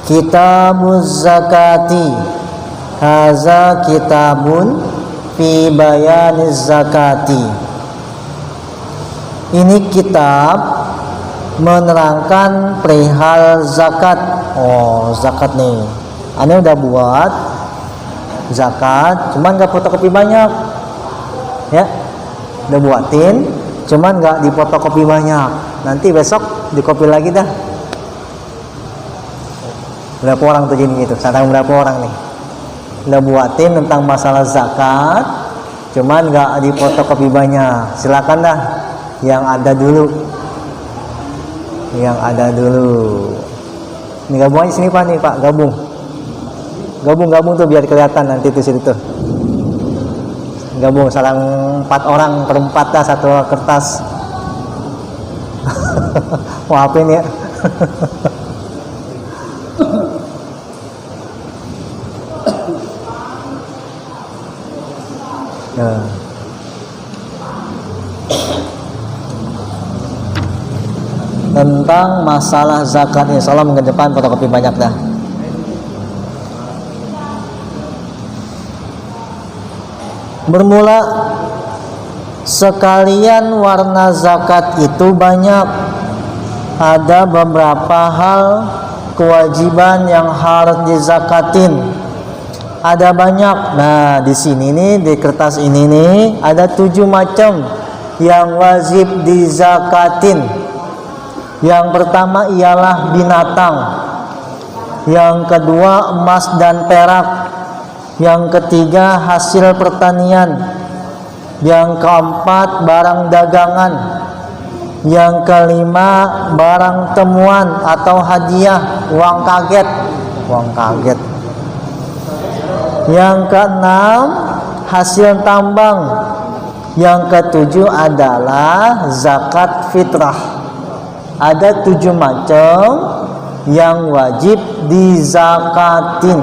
Kitabuz zakati, haza kitabun fi bayaniz zakati. Ini kitab menerangkan perihal zakat. Oh, zakat nih. Ane udah buat zakat, cuman gak fotokopi banyak. Ya, udah buatin, cuman gak difotokopi banyak. Nanti besok dikopi lagi dah. Berapa orang tuh gini gitu, sadang berapa orang nih udah buatin tentang masalah zakat, cuman nggak difotokopi banyak. Silakan dah yang ada dulu, Ini gabung aja sini Pak, nih Pak, gabung tuh biar kelihatan nanti tuh situ tuh. Gabung salang 4 orang per 4 dah, satu kertas. Maafin ya. Tentang masalah zakat, insya Allah minggu depan fotokopi banyak dah. Bermula sekalian warna zakat itu banyak. Ada beberapa hal kewajiban yang harus dizakatin. Ada banyak. Nah, di sini nih, di kertas ini nih ada 7 macam yang wajib dizakatin. Yang pertama ialah binatang. Yang kedua emas dan perak. Yang ketiga hasil pertanian. Yang keempat barang dagangan. Yang kelima barang temuan atau hadiah, uang kaget. Yang keenam hasil tambang. Yang ketujuh adalah zakat fitrah. Ada 7 macam yang wajib dizakatin.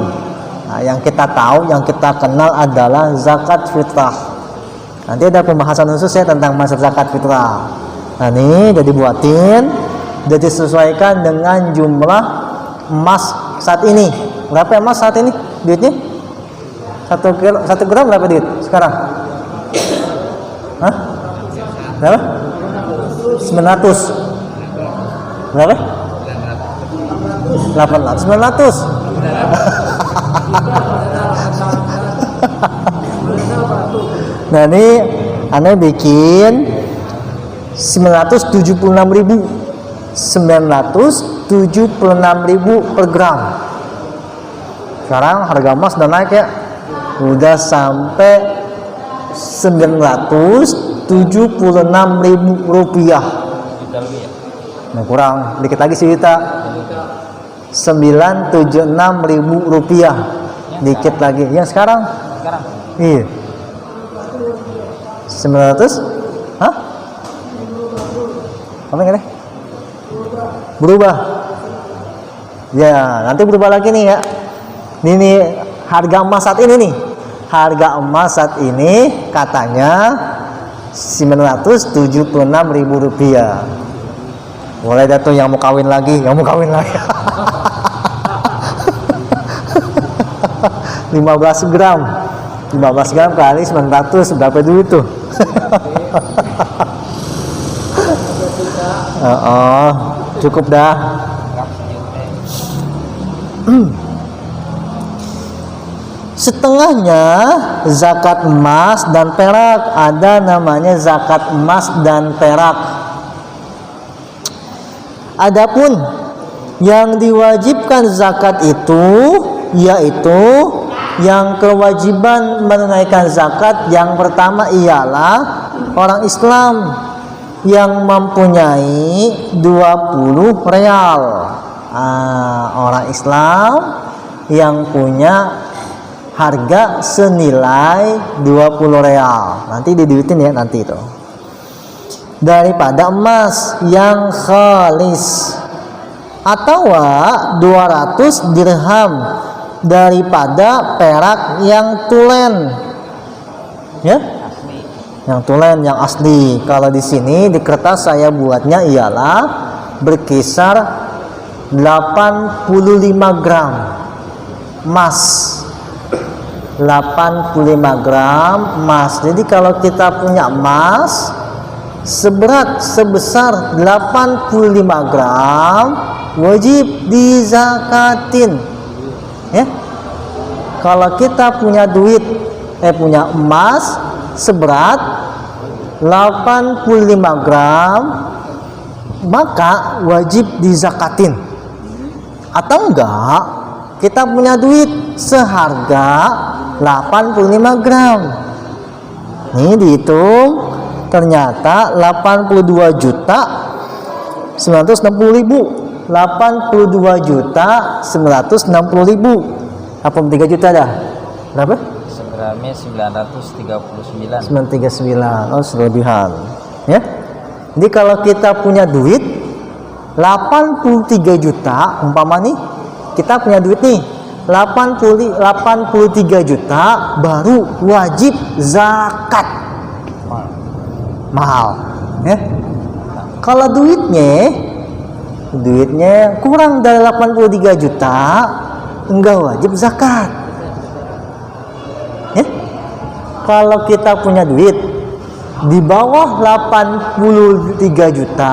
Nah, yang kita tahu, yang kita kenal adalah zakat fitrah. Nanti ada pembahasan khusus ya tentang masalah zakat fitrah. Nah, ini udah dibuatin, udah disesuaikan dengan jumlah emas saat ini. Berapa emas saat ini duitnya? 1 gram berapa duit sekarang? Hah? Berapa? 900. Berapa? 800, 900. Nah, ini aneh bikin 976.000 per gram. Sekarang harga emas udah naik ya, udah sampai 976.000 rupiah. Nah, kurang dikit lagi sejuta. 976.000 rupiah, dikit lagi. Yang sekarang? Iya. 900? Hah? Apa ini? Berubah. Ya, nanti berubah lagi nih ya. Ini harga emas saat ini nih. Harga emas saat ini katanya 976.000 rupiah. Boleh dah tuh yang mau kawin lagi, 15 gram. 15 gram kali 900 berapa duit tuh? Cukup dah. Setengahnya zakat emas dan perak. Ada namanya zakat emas dan perak. Adapun yang diwajibkan zakat itu yaitu yang kewajiban menunaikan zakat yang pertama ialah orang Islam yang mempunyai 20 real. Orang Islam yang punya harga senilai 20 real. Nanti diduitin ya nanti itu. Daripada emas yang khalis, atau 200 dirham daripada perak yang tulen. Ya? Yang tulen, yang asli. Kalau di sini di kertas saya buatnya ialah berkisar 85 gram emas. 85 gram emas. Jadi kalau kita punya emas seberat sebesar 85 gram wajib dizakatin. Ya. Kalau kita punya punya emas seberat 85 gram maka wajib dizakatin. Atau enggak, kita punya duit seharga 85 gram. Nih dihitung, ternyata 82 juta 960 ribu. 82 juta 960 ribu. 83 juta dah. Berapa? Segramnya 939. 939. Oh, selebihan. Ya. Jadi kalau kita punya duit 83 juta, umpama nih kita punya duit nih 83 juta baru wajib zakat. Mahal, ya. Kalau duitnya kurang dari 83 juta enggak wajib zakat. Ya. Kalau kita punya duit di bawah 83 juta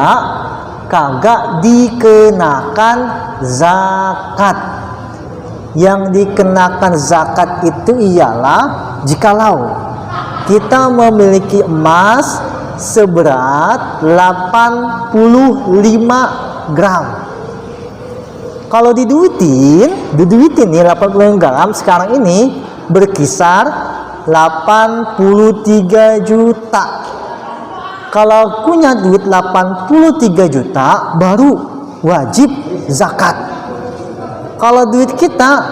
kagak dikenakan zakat. Yang dikenakan zakat itu ialah jikalau kita memiliki emas seberat 85 gram. Kalau diduitin nih 85 gram sekarang ini berkisar 83 juta. Kalau punya duit 83 juta baru wajib zakat. Kalau duit kita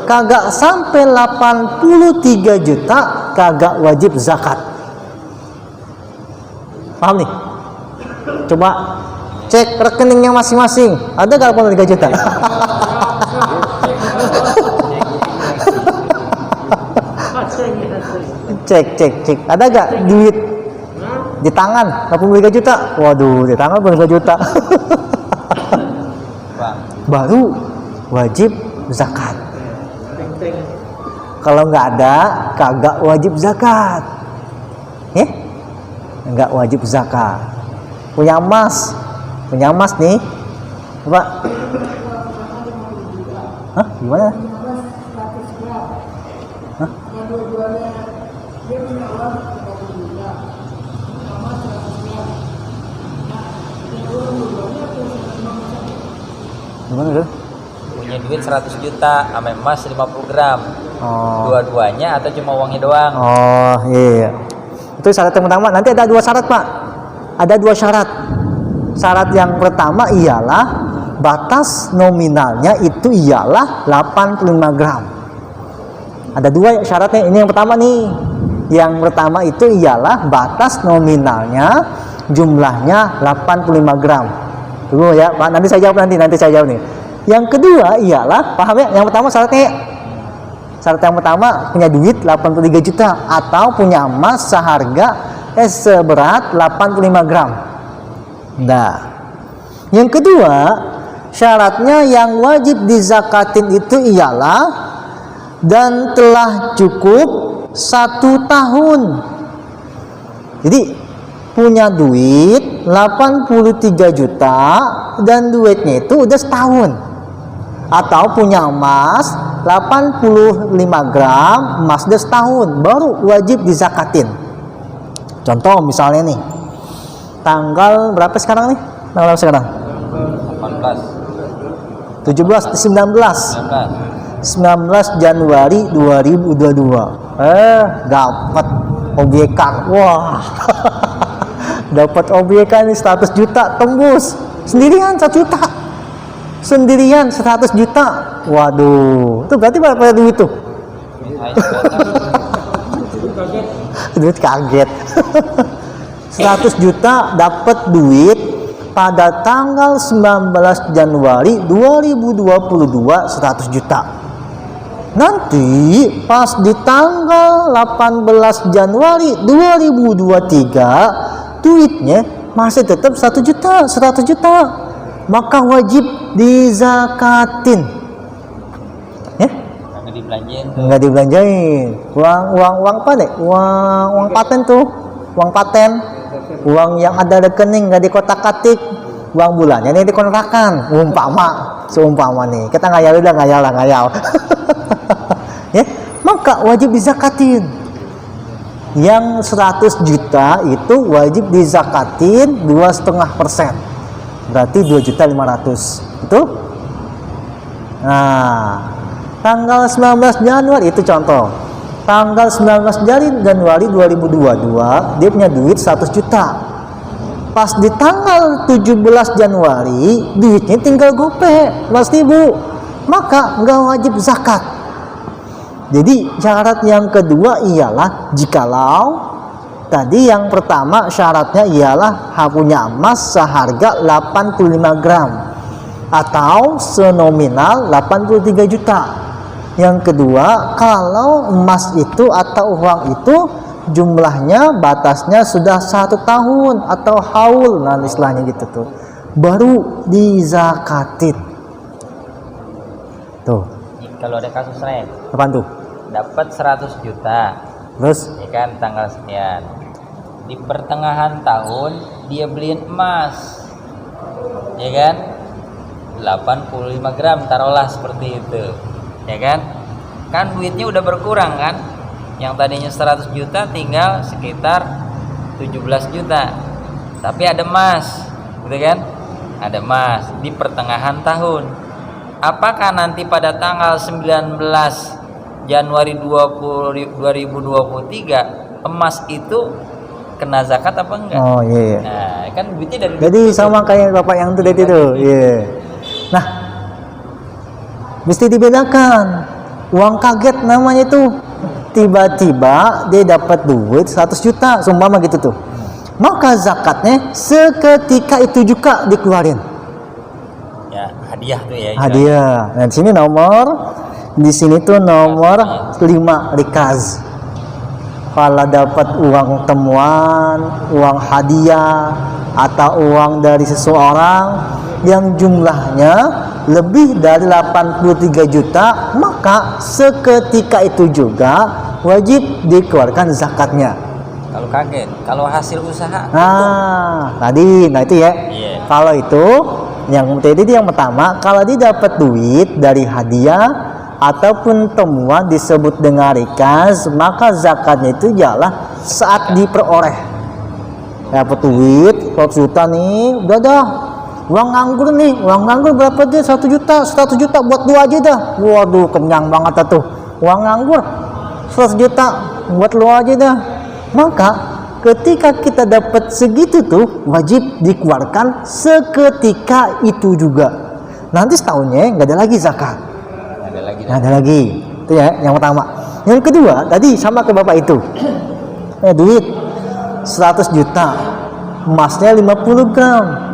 kagak sampai 83 juta kagak wajib zakat. Paham nih? Coba cek rekeningnya masing-masing. Ada gak 83 juta? cek. Ada gak duit di tangan 83 juta? Waduh, di tangan 83 juta. Baru wajib zakat. Kalau nggak ada, kagak wajib zakat. Nggak wajib zakat. Punya emas nih, coba. Hah? Gimana? Hah? Gimana tuh? Punya duit 100 juta sama emas 50 gram. Dua-duanya atau cuma uangnya doang? Oh iya. Itu syarat yang pertama. Nanti ada 2 syarat, Pak. Ada 2 syarat. Syarat yang pertama ialah batas nominalnya itu ialah 85 gram. Ada 2 syaratnya. Ini yang pertama nih. Yang pertama itu ialah batas nominalnya jumlahnya 85 gram. Tunggu ya, Pak. Nanti saya jawab nanti saya jawab nih. Yang kedua ialah, paham ya? Yang pertama syaratnya. Syarat yang pertama punya duit 83 juta atau punya emas seharga seberat 85 gram. Nah, yang kedua syaratnya yang wajib dizakatin itu ialah dan telah cukup 1 tahun. Jadi punya duit 83 juta dan duitnya itu udah setahun. Atau punya emas 85 gram, emas udah setahun, baru wajib dizakatin. Contoh misalnya nih, tanggal berapa sekarang nih? Tanggal berapa sekarang? 18 17, 19 Januari 2022. Dapat OBK. Wah. Dapat OBK nih 100 juta tembus. Sendirian 1 juta. sendirian 100 juta. Waduh, itu berarti berapa duit tuh? Duit kaget. 100 juta dapat duit pada tanggal 19 Januari 2022 100 juta. Nanti pas di tanggal 18 Januari 2023 duitnya masih tetap 1 juta, 100 juta. Maka wajib dizakatin. Ya? Nggak dibelanjain. Uang apa deh? Uang paten tuh. Uang paten. Uang yang ada rekening nggak dikotak-katik. Uang bulannya ini dikontrakan. Seumpama nih. Kita ngayal lah. Ya, maka wajib dizakatin. Yang 100 juta itu wajib dizakatin 2,5%. Berarti 2.500.000. Itu. Nah, tanggal 19 Januari itu contoh. Tanggal 19 Januari 2022 dia punya duit 100 juta. Pas di tanggal 17 Januari duitnya tinggal gope 100.000. Maka nggak wajib zakat. Jadi syarat yang kedua ialah jikalau tadi yang pertama syaratnya ialah punya emas seharga 85 gram atau senominal 83 juta. Yang kedua, kalau emas itu atau uang itu jumlahnya batasnya sudah 1 tahun atau haul, nah istilahnya gitu tuh, baru dizakatin. Tuh. Kalau ada kasus lain, Apaan tuh? dapat 100 juta, Terus? ya kan, tanggal sekian. Di pertengahan tahun dia beliin emas, ya kan, 85 gram taruhlah seperti itu, ya kan. Kan duitnya udah berkurang kan, yang tadinya 100 juta tinggal sekitar 17 juta, tapi ada emas, gitu kan, ada emas di pertengahan tahun. Apakah nanti pada tanggal 19 Januari 2023 emas itu kena zakat apa enggak? Oh iya. Nah, kan duitnya dari Jadi sama kayak bapak yang tadi itu. Iya. Nah, mesti dibedakan. Uang kaget namanya itu. Tiba-tiba dia dapat duit 100 juta, seumpama gitu tuh. Maka zakatnya seketika itu juga dikeluarin. Ya, hadiah tuh ya. Hadiah. Nah, di sini tuh nomor 5 rikaz. Kalau dapat uang temuan, uang hadiah, atau uang dari seseorang yang jumlahnya lebih dari 83 juta, maka seketika itu juga wajib dikeluarkan zakatnya. Kalau kaget, kalau hasil usaha. Nah itu ya. Iya. Kalau itu yang pertama, kalau dia dapat duit dari hadiah ataupun temuan disebut dengan rikaz, maka zakatnya itu ialah saat diperoleh. Dapat duit 100 juta nih, udah dah. Uang nganggur nih, uang nganggur berapa dia? 1 juta, 100 juta buat 2 aja dah. Waduh, kenyang banget tuh. Uang nganggur 100 juta buat lu aja dah. Maka ketika kita dapat segitu tuh wajib dikeluarkan seketika itu juga. Nanti setahunnya nggak ada lagi zakat. Nggak ada lagi. Itu ya yang pertama. Yang kedua tadi sama ke bapak itu. Duit 100 juta, emasnya 50 gram.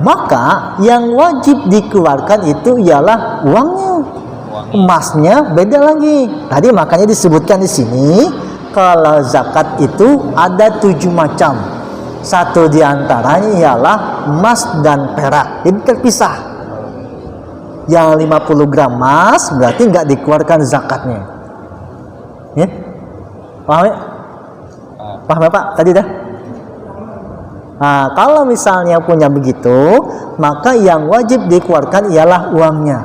Maka yang wajib dikeluarkan itu ialah uangnya. Emasnya beda lagi. Tadi makanya disebutkan di sini kalau zakat itu ada 7 macam. Satu diantaranya ialah emas dan perak. Jadi terpisah. Yang 50 gram emas berarti nggak dikeluarkan zakatnya. Ya? Paham ya? Paham ya Pak? Tadi dah? Nah, kalau misalnya punya begitu, maka yang wajib dikeluarkan ialah uangnya.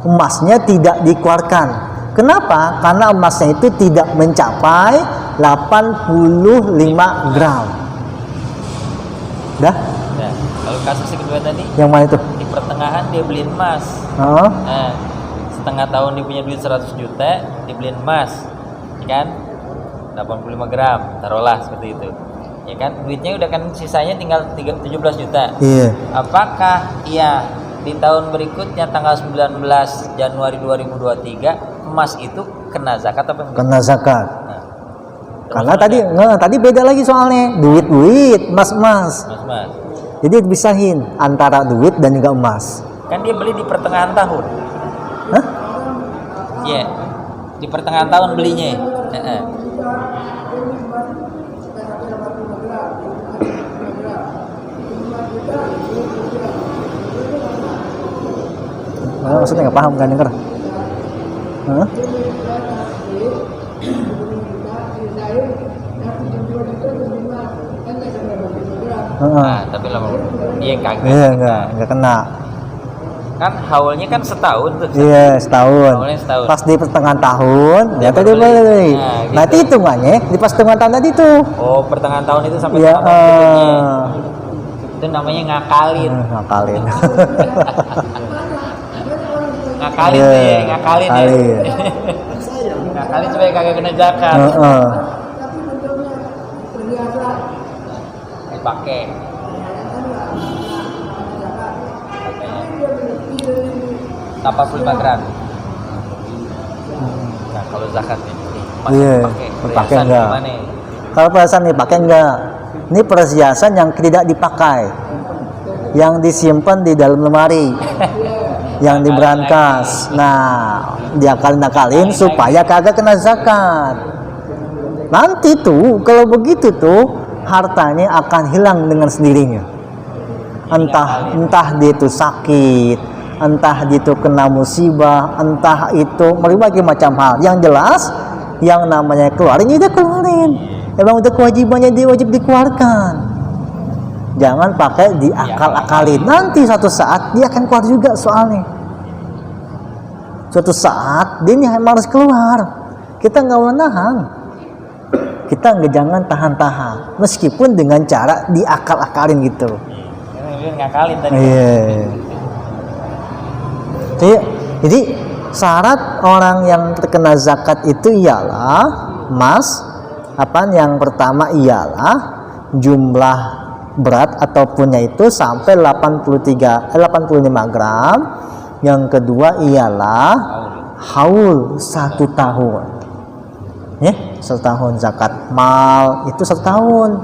Emasnya tidak dikeluarkan. Kenapa? Karena emasnya itu tidak mencapai 85 gram. Dah? Ya. Kalau kasus yang kedua tadi, yang mana itu? Di pertengahan dia beliin emas. Oh. Nah, setengah tahun dia punya duit 100 juta, dibeliin emas, ya kan? 85 gram, taruhlah seperti itu. Ya kan? Duitnya udah kan sisanya tinggal 17 juta. Iya. Apakah ia di tahun berikutnya tanggal 19 Januari 2023 emas itu kena zakat apa enggak? Kena zakat. Nah, Karena tadi beda lagi soalnya, duit, emas. Mas. Jadi dipisahin antara duit dan juga emas. Kan dia beli di pertengahan tahun. Hah? Iya. Di pertengahan tahun belinya. Heeh. Maksudnya nggak paham kan denger? Hah? Nah, tapi lama dia kagak. Iya nggak kena. Kan haulnya kan setahun tuh. Iya setahun. Haulnya setahun. Pas di pertengahan tahun, Dia ya tadi beli. beli. Nah, gitu. Nanti hitungannya di pas pertengahan tahun tadi tuh. Oh, pertengahan tahun itu sampai Iya. tengah tahun berikutnya. Itu namanya ngakalin. Ngakalin. Ngakalin Iya, tuh ya, ngakalin ya. ngakalin. Ngakalin supaya kagak kena zakat. Heeh. Dipakai. Pakainya 85 gram. Nah, kalau zakatnya masih Iya, dipakai. dipakai Perhiasan enggak? gimana? Kalau perhiasan dipakai enggak? Ini perhiasan yang tidak dipakai, yang disimpan di dalam lemari, yang diberangkas. Nah, diakalin-akalin supaya kagak kena zakat. Nanti tuh kalau begitu tuh hartanya akan hilang dengan sendirinya. Entah dia itu sakit, entah dia itu kena musibah, entah itu berbagai macam hal. Yang jelas yang namanya keluarin ya dia keluarin. Emang udah kewajibannya dia wajib dikeluarkan. Jangan pakai diakal-akalin. Nanti suatu saat dia akan keluar juga soalnya. Suatu saat dia harus keluar. Kita nggak menahan. Kita jangan tahan-tahan. Meskipun dengan cara diakal-akalin gitu. Dia ngakalin tadi. Iya. Jadi syarat orang yang terkena zakat itu ialah emas. Yang pertama ialah jumlah berat ataupun itu sampai 85 gram. Yang kedua ialah haul 1 tahun. Ya, 1 tahun zakat mal itu 1 tahun.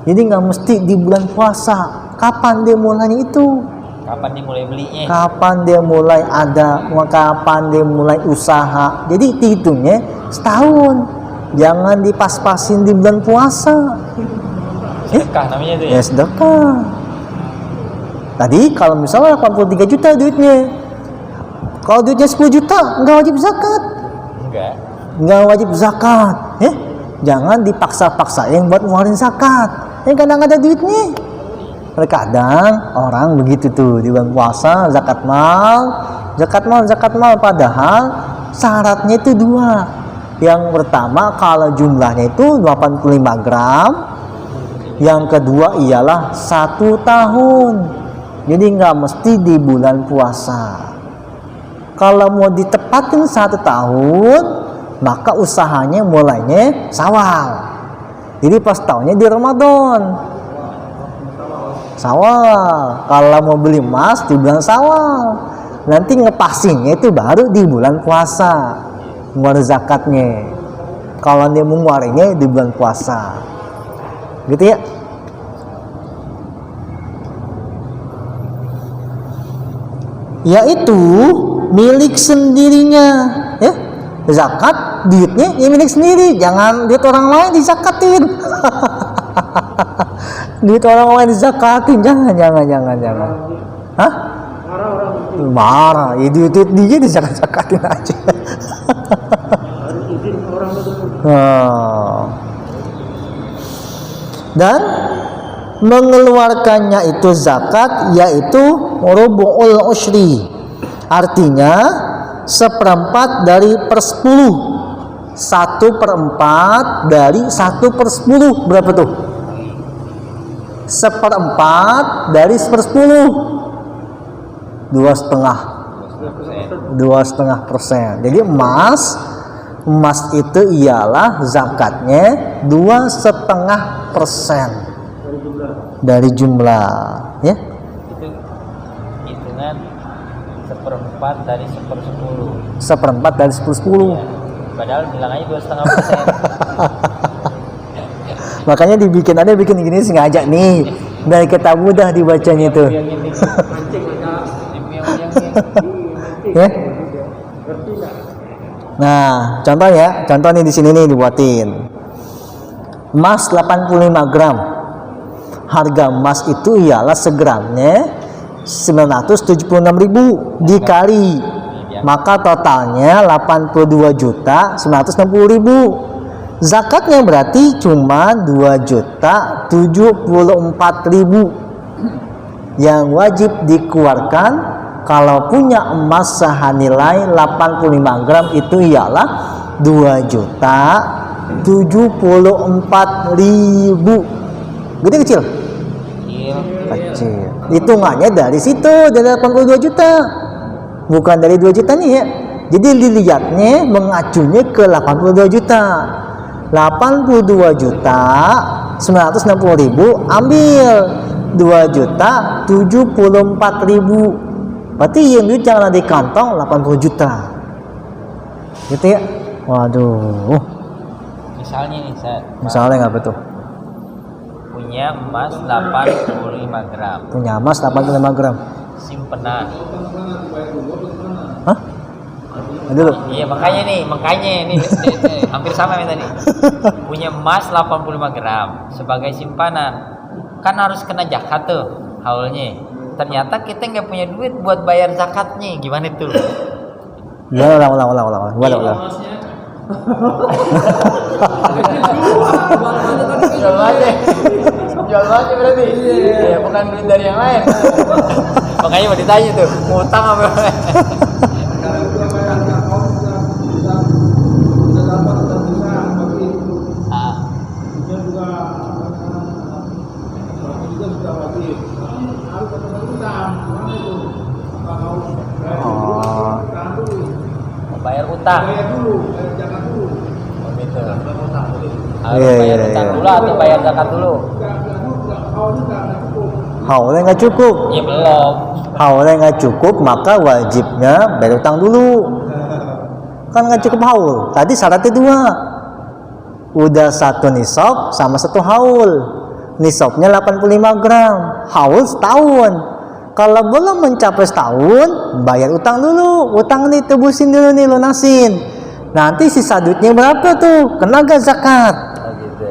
Jadi nggak mesti di bulan puasa. Kapan dia mulainya itu? Kapan dia mulai belinya? Kapan dia mulai ada? Kapan dia mulai usaha? Jadi dihitungnya setahun. Jangan dipas-pasin di bulan puasa. Sedekah namanya itu ya? Ya sedekah. Tadi kalau misalnya 83 juta duitnya, kalau duitnya 10 juta nggak wajib zakat. Nggak wajib zakat. Jangan dipaksa-paksain buat ngeluarin zakat. Kadang ada duitnya. Terkadang orang begitu tuh di bulan puasa zakat mal. Padahal syaratnya itu 2. Yang pertama kalau jumlahnya itu 85 gram. Yang kedua ialah 1 tahun. Jadi nggak mesti di bulan puasa. Kalau mau ditepatin 1 tahun, maka usahanya mulainya Syawal. Jadi pas tahunnya di Ramadan. Syawal. Kalau mau beli emas di bulan Syawal. Nanti ngepasinnya itu baru di bulan puasa. Ngeluarin zakatnya. Kalau dia mau ngeluarinnya di bulan puasa. Gitu ya. Yaitu milik sendirinya, ya. Zakat duitnya ya milik sendiri, jangan duit orang lain dizakatin. Duit orang lain dizakatin, jangan. Hah? Marah, ya duit dia dizakat-zakatin aja. Dan mengeluarkannya itu zakat yaitu rubu'ul usyri, artinya 1/4 dari 10. 1/4 dari 1/10 berapa tuh? 1/4 dari 1/10 2,5%. Jadi emas itu ialah zakatnya 2,5% dari jumlah, ya. Itu hitungan 1/4 dari 1/10. 1/4 dari 10/10. Ya. Padahal bilang aja 2,5%. Makanya bikin gini sengaja nih, biar kita mudah dibacanya itu. Ya. Nah, contoh nih di sini nih dibuatin. Emas 85 gram. Harga emas itu ialah segramnya 976.000 dikali, maka totalnya 82.960.000. Zakatnya berarti cuma 2.074.000 yang wajib dikeluarkan kalau punya emas senilai 85 gram itu ialah 2.074.000. Gede kecil? Kecil. Hitungannya dari situ, dari 82 juta. Bukan dari 2 juta nih ya. Jadi dilihatnya mengacunya ke 82 juta. 82.960.000 ambil 2.074.000. Berarti yang duit jangan ada di kantong 80 juta. Gitu ya. Waduh. Misalnya nih, Misalnya nggak betul. Punya emas 85 gram. Punya emas 85 gram. Simpenan. Hah? Dulu. Iya, makanya nih hampir sama yang tadi. Punya emas 85 gram sebagai simpanan. Kan harus kena zakat tuh haulnya. Ternyata kita nggak punya duit buat bayar zakatnya. Gimana tuh? Ya, ulang. Jual aja berarti. Iya, bukan duit dari yang lain. Makanya mau ditanya tuh, mau utang apa? Bayar utang. Oh gitu. Harus bayar utang dulu atau bayar zakat dulu? Haulnya nggak cukup. Ya belum. Haulnya nggak cukup, maka wajibnya bayar utang dulu. Kan nggak cukup haul. Tadi syaratnya 2. Udah 1 nisab sama 1 haul. Nisabnya 85 gram. Haul setahun. Kalau belum mencapai setahun, bayar utang dulu. Utang nih tebusin dulu nih, lunasin. Nanti sisa duitnya berapa tuh? Kena gak zakat? Oh gitu.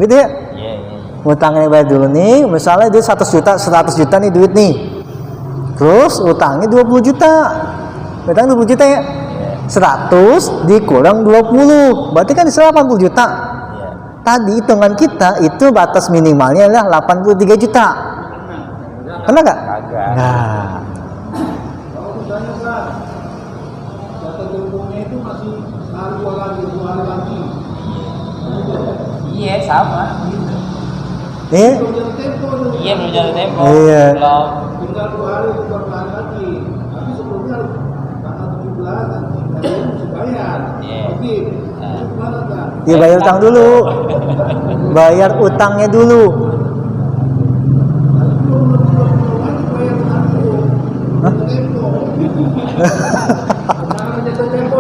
Gitu ya? Iya. Utangnya bayar dulu nih. Misalnya dia 100 juta nih duit nih. Terus utangnya 20 juta. Utang 20 juta ya? 100 dikurang 20. Berarti kan sisa 80 juta. Iya. Tadi hitungan kita itu batas minimalnya adalah 83 juta. Kena gak? Kagak. Nah, Kalau misalnya Pak, jatuh tempohnya itu masih sehari 2 lagi. Iya, sama. ini Belum jatuh tempo tuh. Iya, belum jatuh tempo. Iya. Belum. Tinggal 2 hari, 2 hari lagi. Tapi sebelumnya tanggal 17 nanti mesti bayar. Iya. Oke. Nah. Itu gimana Kak? dia bayar utang dulu. Bayar utangnya dulu. Tapi belum wajib bayar utang dulu. Jatuh tempo. Jangan jatuh tempo.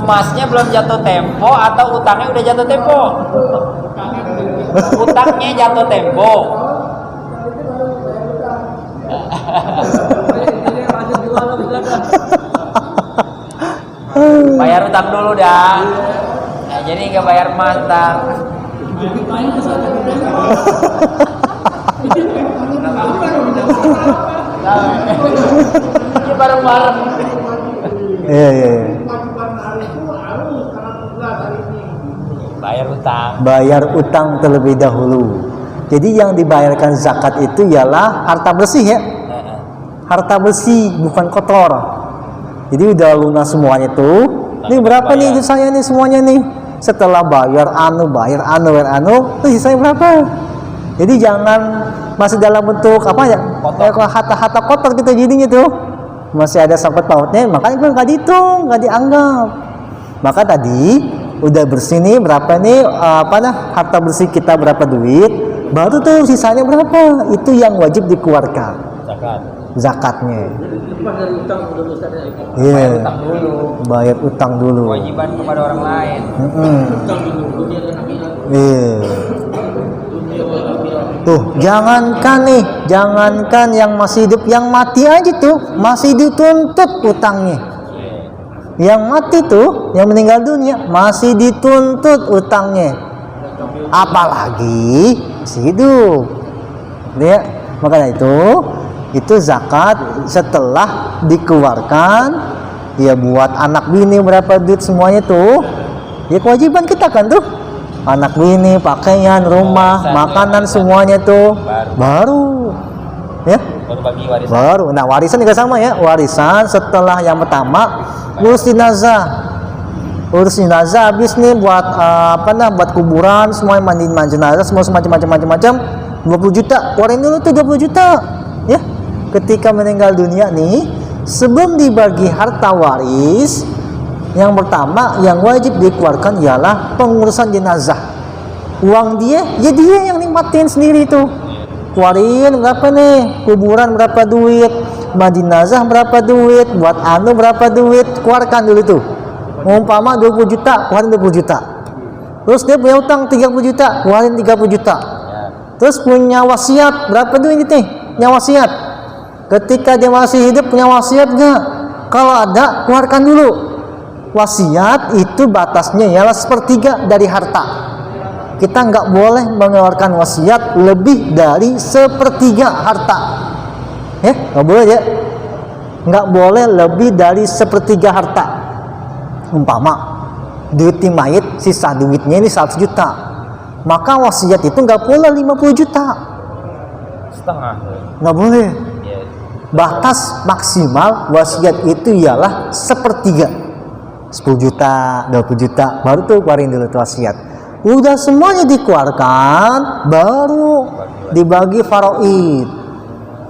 Emasnya belum jatuh tempo atau utangnya udah jatuh tempo? Utangnya jatuh tempo. Bayar utang dulu dah. Nah, jadi nggak bayar emas ntar. Ini bareng-bareng. Iya. Kewajiban hari itu harus tanggal 17 hari ini. Bayar utang. Bayar utang terlebih dahulu. Jadi yang dibayarkan zakat itu ialah harta bersih ya. Harta bersih, bukan kotor. Jadi udah lunas semuanya tuh. Ini berapa nih duit saya nih semuanya nih. Setelah bayar bayar tuh sisanya berapa? Jadi jangan masih dalam bentuk apa ya? Kayak harta kotor kita jadinya tuh. Masih ada sangkut pautnya, makanya kan nggak dihitung, nggak dianggap. Maka tadi udah bersih nih berapa nih harta bersih kita berapa duit, baru tuh sisanya berapa, itu yang wajib dikeluarkan. Zakat. zakatnya. Lepas dari utang dulu Ustaz ya. Iya. Utang dulu. Bayar utang dulu. Kewajiban kepada orang lain. Utang dulu dunia dan akhirat. Iya. Dunia wal akhirat. Tuh, jangankan yang masih hidup, yang mati aja tuh masih dituntut utangnya. Yang mati tuh, yang meninggal dunia masih dituntut utangnya. Apalagi masih hidup. Ya, makanya itu zakat setelah dikeluarkan ya buat anak bini berapa duit semuanya tuh. Ya kewajiban kita kan tuh. Anak bini, pakaian, rumah, makanan semuanya tuh baru. Ya. Baru bagi warisan. Baru. Nah, warisan juga sama ya. Warisan setelah yang pertama urus jenazah. Urus jenazah habis nih buat buat kuburan, semuanya mandiin jenazah, semua macam-macam 20 juta. Keluarin dulu tuh 20 juta. Ya. Ketika meninggal dunia nih, sebelum dibagi harta waris, yang pertama yang wajib dikeluarkan ialah pengurusan jenazah. Uang dia, ya dia yang nikmatin sendiri tuh. Keluarin berapa nih, kuburan berapa duit, jenazah berapa duit, buat anu berapa duit, keluarkan dulu tuh. Umpama 20 juta, keluarin 20 juta. Terus dia punya utang 30 juta, keluarin 30 juta. Terus punya wasiat, berapa duit nih? Punya wasiat. Ketika dia masih hidup punya wasiat enggak? Kalau ada, keluarkan dulu. Wasiat itu batasnya ialah 1/3 dari harta. Kita nggak boleh mengeluarkan wasiat lebih dari 1/3 harta. Nggak boleh ya. Nggak boleh lebih dari 1/3 harta. Umpama duit mayit, sisa duitnya ini 100 juta. Maka wasiat itu nggak boleh 50 juta. Setengah. Nggak boleh. Iya. Batas maksimal wasiat itu ialah 1/3. 10 juta, 20 juta, baru tuh keluarin dulu tuh wasiat. Udah semuanya dikeluarkan, baru dibagi faraid.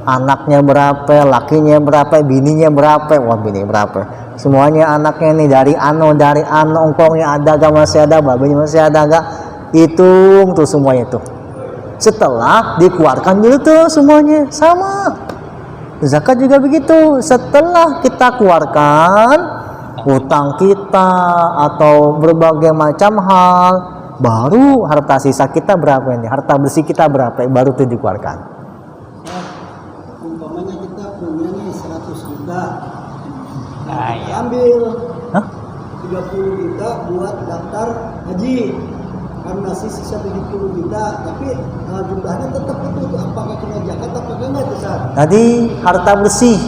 Anaknya berapa, lakinya berapa, bininya berapa, wah bini berapa. Semuanya anaknya nih dari ano, ongkongnya ada gak, masih ada, babanya masih ada gak, hitung tuh semuanya tuh. Setelah dikeluarkan dulu tuh semuanya, sama. Zakat juga begitu, setelah kita keluarkan utang kita atau berbagai macam hal, baru harta sisa kita berapa ini, harta bersih kita berapa, baru itu dikeluarkan. Umpamanya kita punya nih 100 juta. Nah, iya. Ambil Hah? 30 juta buat daftar haji. Kan masih sisa 70 juta, tapi jumlahnya tetap itu. Apakah kena zakat apakah enggak itu, Ustaz? Tadi harta bersih,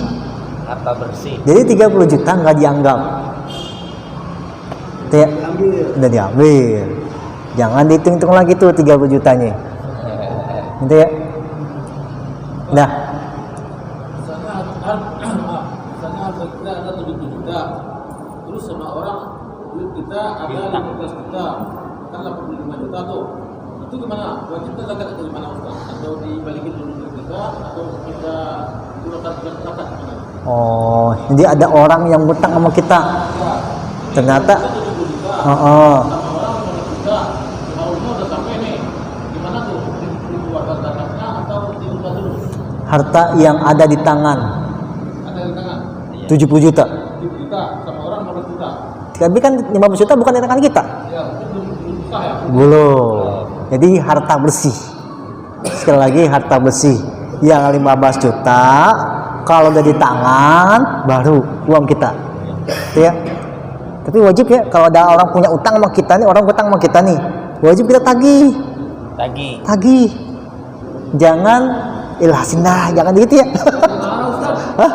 Harta bersih. jadi 30 juta nggak dianggap. Itu ya, Diambil. udah diambil. Jangan dihitung-hitung lagi tuh 30 jutanya. Gitu ya. Nah, Misalnya harta kita ada 70 juta, terus sama orang duit kita ada 15 juta, kan 85 juta tuh. Itu gimana? Wajib kita zakat dari mana, Ustaz? Atau dibalikin dulu duit kita, atau kita gunakan zakat gimana? oh, jadi ada orang yang ngutang sama kita. Ternyata, Kita 70 juta, oh, sama orang 15 juta, tahunnya udah sampai nih. Gimana tuh? Dikeluarkan zakatnya atau diubah dulu? harta yang ada di tangan Ada di tangan 70 juta. 70 juta, sama orang 15 juta. Tapi kan 15 juta bukan di tangan kita. Ya, itu belum sah ya. Belum. Jadi harta bersih. Sekali lagi harta bersih. Yang 15 juta kalau udah di tangan baru uang kita. Itu ya. Tapi wajib ya kalau ada orang punya utang sama kita nih, orang utang sama kita nih, wajib kita tagih. Tagih. Jangan ilhasin dah, jangan gitu ya. Hah?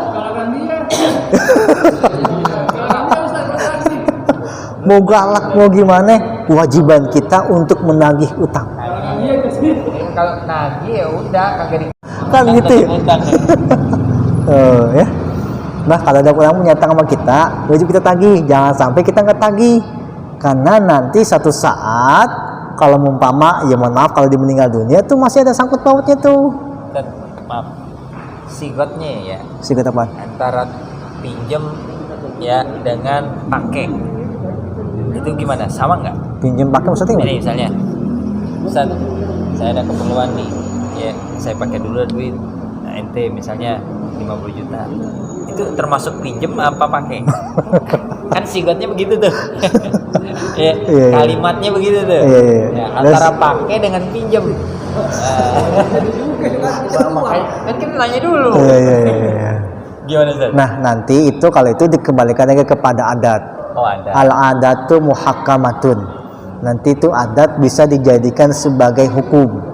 Mau galak mau gimana, kewajiban kita untuk menagih utang. Kalau nagih ya udah kagak di Kan gitu ya. utang. Ya. Nah, kalau ada orang punya utang sama kita, wajib kita tagih. Jangan sampai kita nggak tagih. Karena nanti satu saat kalau umpama, ya mohon maaf kalau dia meninggal dunia tuh masih ada sangkut pautnya tuh. Dan maaf, sigotnya ya Sigat apa? antara pinjem ya dengan pakai itu gimana, sama nggak? Pinjam pakai maksudnya Ini gimana? misalnya Ustaz, saya ada keperluan nih ya, saya pakai dulu duit. Nah ente misalnya 50 juta. Itu termasuk pinjem apa pakai? Kan sigatnya begitu tuh. Ya, Iya. kalimatnya begitu tuh. Iya. Ya, antara pakai dengan pinjem. Makanya kan kita nanya dulu. Iya. Gimana Ustaz? Nah, nanti itu kalau itu dikembalikan lagi kepada adat. Oh ada. Al-adatu muhakkamatun. Nanti itu adat bisa dijadikan sebagai hukum.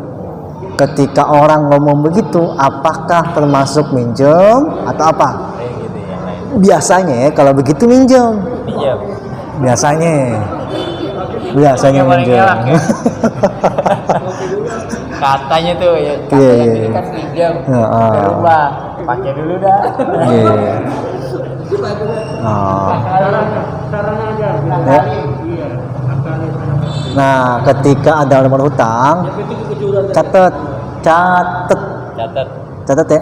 Ketika orang ngomong begitu, apakah termasuk minjem atau apa? Kayak gitu yang lain. Biasanya ya, kalau begitu minjem. Pinjam. Biasanya Yang paling minjem. elak ya. Katanya tuh ya, Iya, yang iya. ini kan pinjam. Heeh. Berubah. Pakai dulu dah. Iya. Oh. Ya. Nah, ketika ada orang berhutang, catat Catat. ya,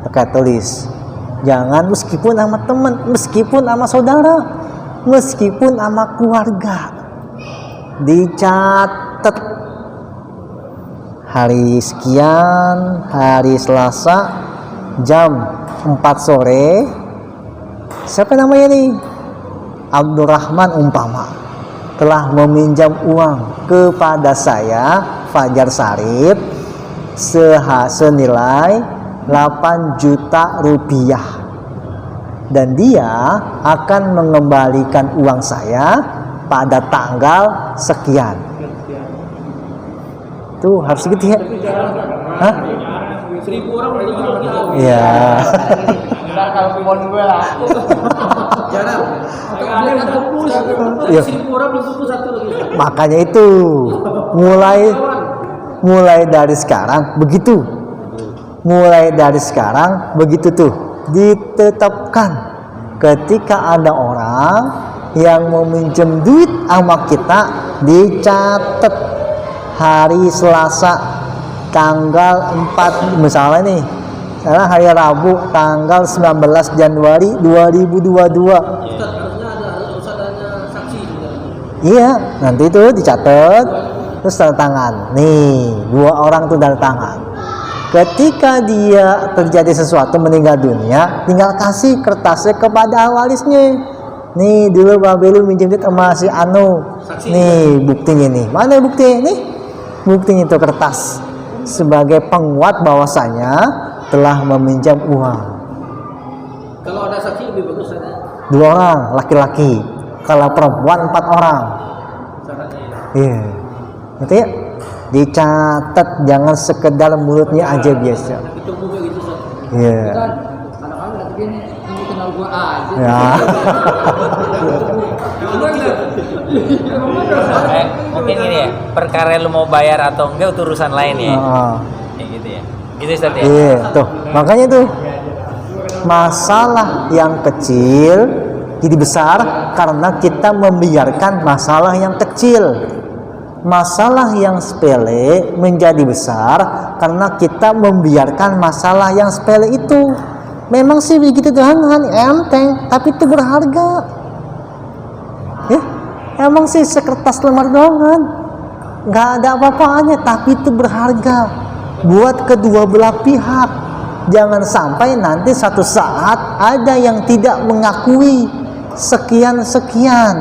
pakai tulis. Jangan meskipun sama teman, meskipun sama saudara, meskipun sama keluarga, dicatat. Hari sekian, hari Selasa, jam 4 sore. Siapa namanya nih? Abdurrahman umpama telah meminjam uang kepada saya, Fajar Sarip, senilai 8 juta rupiah, dan dia akan mengembalikan uang saya pada tanggal sekian. Tuh harus gitu ya? Hah? 1000 orang belum tentu tahu. Iya. Ntar kalau pon gue lah. Jarang. Ada kan kumpul. Iya. 1000 orang belum tentu satu lagi. Makanya itu mulai dari sekarang begitu. Mulai dari sekarang begitu tuh ditetapkan ketika ada orang yang meminjam duit sama kita, dicatat hari Selasa tanggal 4 misalnya nih, karena hari Rabu tanggal 19 Januari 2022. Harus adanya saksi juga. Iya, nanti itu dicatat terus tanda tangan. Nih, 2 orang tuh tanda tangan. Ketika dia terjadi sesuatu meninggal dunia, tinggal kasih kertasnya kepada warisnya. Nih, dulu Babe lu minjem duit sama si Anu. Nih, buktinya nih. Mana buktinya? Nih, buktinya itu kertas sebagai penguat bahwasanya telah meminjam uang. Kalau ada saksi lebih bagus ada 2 orang laki-laki, kalau perempuan 4 orang. syaratnya. Iya, gitu ya. Dicatat, jangan sekedar mulutnya aja biasa. Itu juga gitu Ustaz. Iya. Kadang-kadang nggak begini, ini kenal gua aja. Ya. Mungkin ini ya, perkara lu mau bayar atau enggak itu urusan lain ya. Heeh. Kayak gitu ya. Gitu Ustaz ya. Iya, tuh. Makanya tuh masalah yang kecil jadi besar karena kita membiarkan masalah yang kecil. Masalah yang sepele menjadi besar karena kita membiarkan masalah yang sepele itu. Memang sih begitu jangan enteng, tapi itu berharga. Ya, emang sih sekertas lemar doangan, nggak ada apa-apanya, tapi itu berharga buat kedua belah pihak. Jangan sampai nanti satu saat ada yang tidak mengakui sekian-sekian.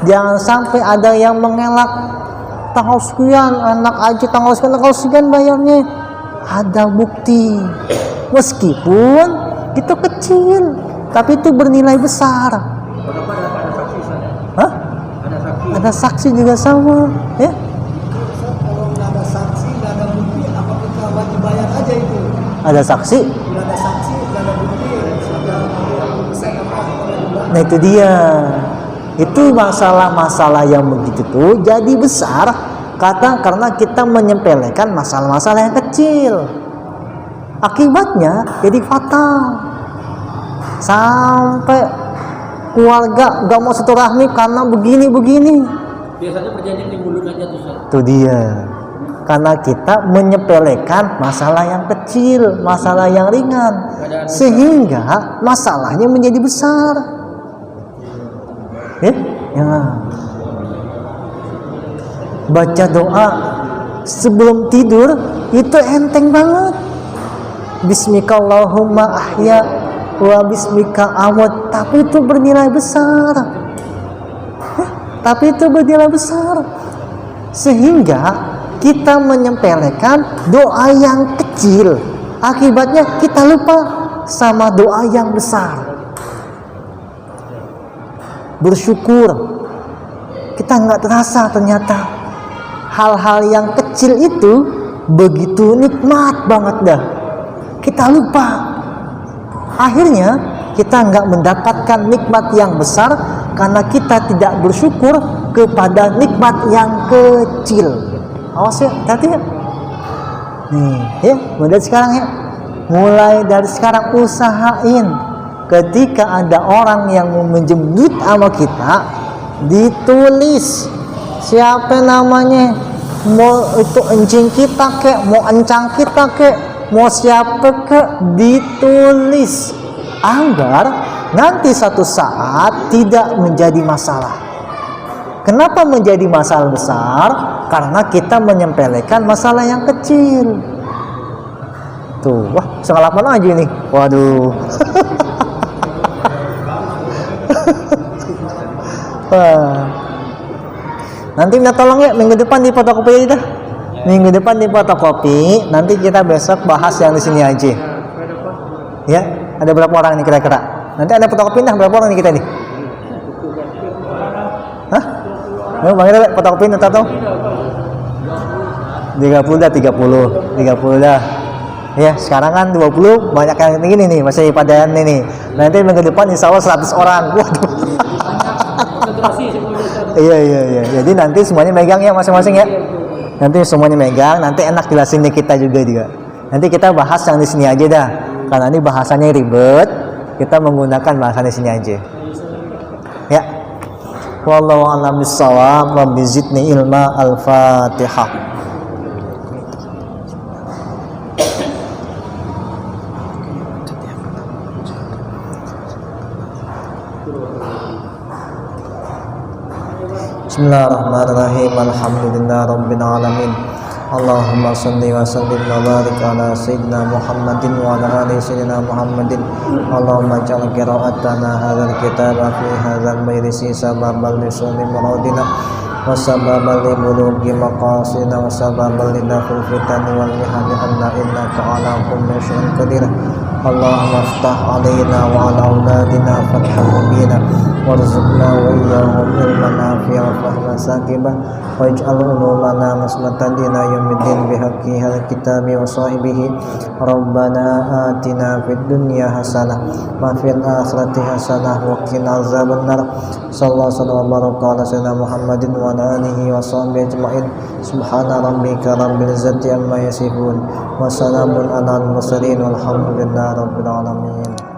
Jangan sampai ada yang mengelak. Tanggal sekian anak aja, tanggal sekian bayarnya. Ada bukti, meskipun itu kecil tapi itu bernilai besar. Kenapa ada saksi Ustaz? Hah? Ada saksi. Ada saksi juga sama ya. Kalau nggak ada saksi, nggak ada bukti, apa kita wajib bayar aja itu? Ada saksi. Nggak ada saksi, nggak ada bukti, sudah saya apa? Nah itu dia. Itu masalah-masalah yang begitu tuh jadi besar karena kita menyepelekan masalah-masalah yang kecil. Akibatnya jadi fatal. Sampai keluarga gak mau silaturahmi karena begini-begini. Biasanya perjanjian di mulut aja tuh Ustaz. Itu dia. Karena kita menyepelekan masalah yang kecil, masalah yang ringan, sehingga masalahnya menjadi besar. Ya. Baca doa sebelum tidur itu enteng banget. Bismikallahumma ahya wa bismika amut, tapi itu bernilai besar. Tapi itu bernilai besar. Sehingga kita menyepelekan doa yang kecil. Akibatnya kita lupa sama doa yang besar. Bersyukur. Kita nggak terasa ternyata hal-hal yang kecil itu begitu nikmat banget dah. Kita lupa. Akhirnya kita nggak mendapatkan nikmat yang besar karena kita tidak bersyukur kepada nikmat yang kecil. Awas ya, hati ya. Nih, ya, mulai sekarang ya. Mulai dari sekarang usahain ketika ada orang yang mau minjem duit sama kita, ditulis siapa namanya, mau itu encing kita kek, mau encang kita kek, mau siapa kek, ditulis agar nanti satu saat tidak menjadi masalah. Kenapa menjadi masalah besar? Karena kita menyempelekan masalah yang kecil. Tuh, wah, 9:08 aja nih. Waduh. Wah. Nanti minta tolong ya minggu depan di fotokopi aja dah. Minggu depan di fotokopi, nanti kita besok bahas yang di sini aja. Ya, ada berapa orang nih kira-kira? Nanti ada fotokopi dah berapa orang nih kita nih? Hah? Mau bang kita fotokopi nih tahu? 30 dah. Ya, sekarang kan 20, banyak yang gini nih, masih pada ini. Nanti minggu depan insya Allah 100 orang. Waduh. Iya. Jadi nanti semuanya megang ya masing-masing ya. Nanti semuanya megang, nanti enak jelasinnya kita juga. Nanti kita bahas yang di sini aja dah. Karena ini bahasanya ribet, kita menggunakan bahasa di sini aja. Ya. Wallahu a'lam bishawab, rabbi zidni ilma. Al-Fatihah. Bismillahirrahmanirrahim. Alhamdulillah rabbil alamin. Allahumma salli wa sallim wa barik ala sayyidina Muhammadin wa ala ali sayyidina Muhammadin. Allahumma ja'al qira'atana hadzal kitaba fi hadzal majlisi sababan li suli muradina wa sababan li bulughi maqasidina wa sababan li dafil fitani wal mihani anna innaka ala kulli syai'in qadir. Allahumma iftah alaina wa ala auladina fathan mubina warzuqna wa iyyahum ilman nafi'a wa fahman sakibah waj'al ulumana musmatan dina yaumiddin bihaqqi hal kitabi wa sahibihi. Rabbana atina fid dunya hasanah wa fil akhirati hasanah wa qina azabannar. Sallallahu alaihi wa baraka ala sayyidina Muhammadin wa ala alihi wa sahbihi ajma'in. Subhana rabbika rabbil izzati amma yasifun wa salamun alal mursalin walhamdulillahi rabbil alamin.